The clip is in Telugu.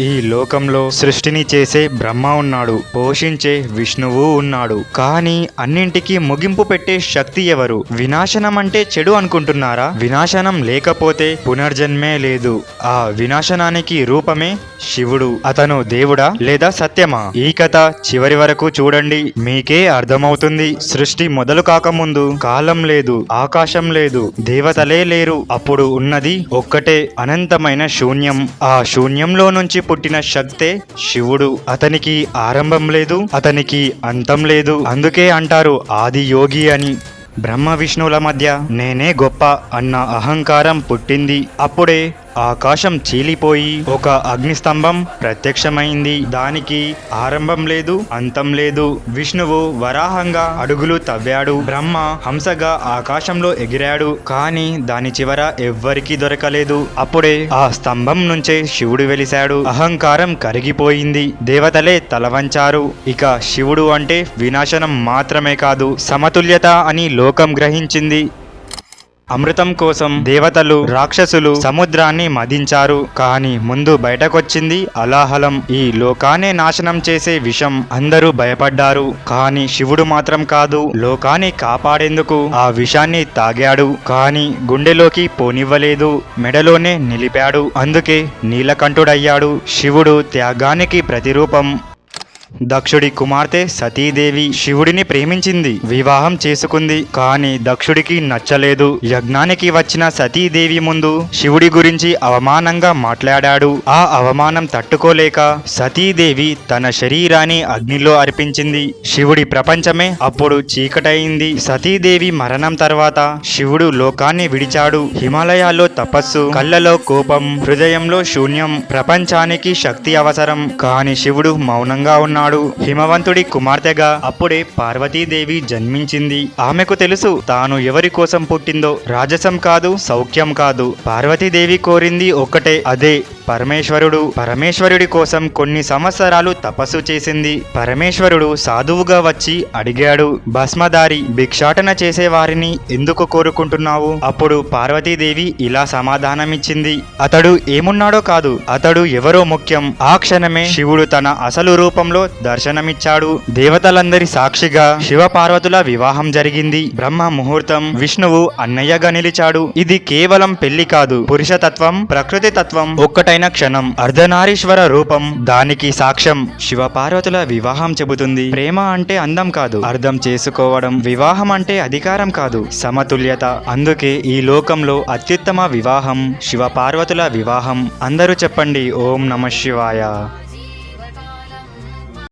ఈ లోకంలో సృష్టిని చేసే బ్రహ్మ ఉన్నాడు, పోషించే విష్ణువు ఉన్నాడు. కానీ అన్నింటికీ ముగింపు పెట్టే శక్తి ఎవరు? వినాశనం అంటే చెడు అనుకుంటున్నారా? వినాశనం లేకపోతే పునర్జన్మే లేదు. ఆ వినాశనానికి రూపమే శివుడు. అతను దేవుడా లేదా సత్యమా? ఈ కథ చివరి వరకు చూడండి, మీకే అర్థమవుతుంది. సృష్టి మొదలు కాకముందు కాలం లేదు, ఆకాశం లేదు, దేవతలే లేరు. అప్పుడు ఉన్నది ఒక్కటే అనంతమైన శూన్యం. ఆ శూన్యంలో నుంచి పుట్టిన శక్తే శివుడు. అతనికి ఆరంభం లేదు, అతనికి అంతం లేదు. అందుకే అంటారు ఆది యోగి అని. బ్రహ్మ విష్ణువుల మధ్య నేనే గొప్ప అన్న అహంకారం పుట్టింది. అప్పుడే ఆకాశం చీలిపోయి ఒక అగ్నిస్తంభం ప్రత్యక్షమైంది. దానికి ఆరంభం లేదు, అంతం లేదు. విష్ణువు వరాహంగా అడుగులు తవ్వాడు, బ్రహ్మ హంసగా ఆకాశంలో ఎగిరాడు. కానీ దాని చివర ఎవ్వరికీ దొరకలేదు. అప్పుడే ఆ స్తంభం నుంచే శివుడు వెలిశాడు. అహంకారం కరిగిపోయింది, దేవతలే తలవంచారు. ఇక శివుడు అంటే వినాశనం మాత్రమే కాదు, సమతుల్యత అని లోకం గ్రహించింది. అమృతం కోసం దేవతలు, రాక్షసులు సముద్రాన్ని మదించారు. కానీ ముందు బయటకొచ్చింది అలాహలం, ఈ లోకాన్ని నాశనం చేసే విషం. అందరూ భయపడ్డారు, కానీ శివుడు మాత్రం కాదు. లోకాన్ని కాపాడేందుకు ఆ విషాన్ని తాగాడు, కానీ గుండెలోకి పోనివ్వలేదు, మెడలోనే నిలిపాడు. అందుకే నీలకంఠుడయ్యాడు. శివుడు త్యాగానికి ప్రతిరూపం. దక్షుడి కుమార్తె సతీదేవి శివుడిని ప్రేమించింది, వివాహం చేసుకుంది. కానీ దక్షుడికి నచ్చలేదు. యజ్ఞానికి వచ్చిన సతీదేవి ముందు శివుడి గురించి అవమానంగా మాట్లాడాడు. ఆ అవమానం తట్టుకోలేక సతీదేవి తన శరీరాన్ని అగ్నిలో అర్పించింది. శివుడి ప్రపంచమే అప్పుడు చీకటయింది. సతీదేవి మరణం తర్వాత శివుడు లోకాన్ని విడిచాడు. హిమాలయాల్లో తపస్సు, కళ్ళలో కోపం, హృదయంలో శూన్యం. ప్రపంచానికి శక్తి అవసరం, కానీ శివుడు మౌనంగా ఉన్నాడు. హిమవంతుడి కుమార్తెగా అప్పుడే పార్వతీదేవి జన్మించింది. ఆమెకు తెలుసు తాను ఎవరి కోసం పుట్టిందో. రాజసం కాదు, సౌఖ్యం కాదు. పార్వతీదేవి కోరింది ఒక్కటే, అదే పరమేశ్వరుడు. పరమేశ్వరుడి కోసం కొన్ని సంవత్సరాలు తపస్సు చేసింది. పరమేశ్వరుడు సాధువుగా వచ్చి అడిగాడు, భస్మధారి, భిక్షాటన చేసే వారిని ఎందుకు కోరుకుంటున్నావు? అప్పుడు పార్వతీదేవి ఇలా సమాధానమిచ్చింది, అతడు ఏమున్నాడో కాదు, అతడు ఎవరో ముఖ్యం. ఆ క్షణమే శివుడు తన అసలు రూపంలో దర్శనమిచ్చాడు. దేవతలందరి సాక్షిగా శివపార్వతుల వివాహం జరిగింది. బ్రహ్మ ముహూర్తం, విష్ణువు అన్నయ్యగా నిలిచాడు. ఇది కేవలం పెళ్లి కాదు, పురుషతత్వం, ప్రకృతి తత్వం ఒక్కటైన క్షణం. అర్ధనారీశ్వర రూపం దానికి సాక్ష్యం. శివపార్వతుల వివాహం చెబుతుంది, ప్రేమ అంటే అందం కాదు, అర్థం చేసుకోవడం. వివాహం అంటే అధికారం కాదు, సమతుల్యత. అందుకే ఈ లోకంలో అత్యుత్తమ వివాహం శివపార్వతుల వివాహం. అందరూ చెప్పండి, ఓం నమః శివాయ.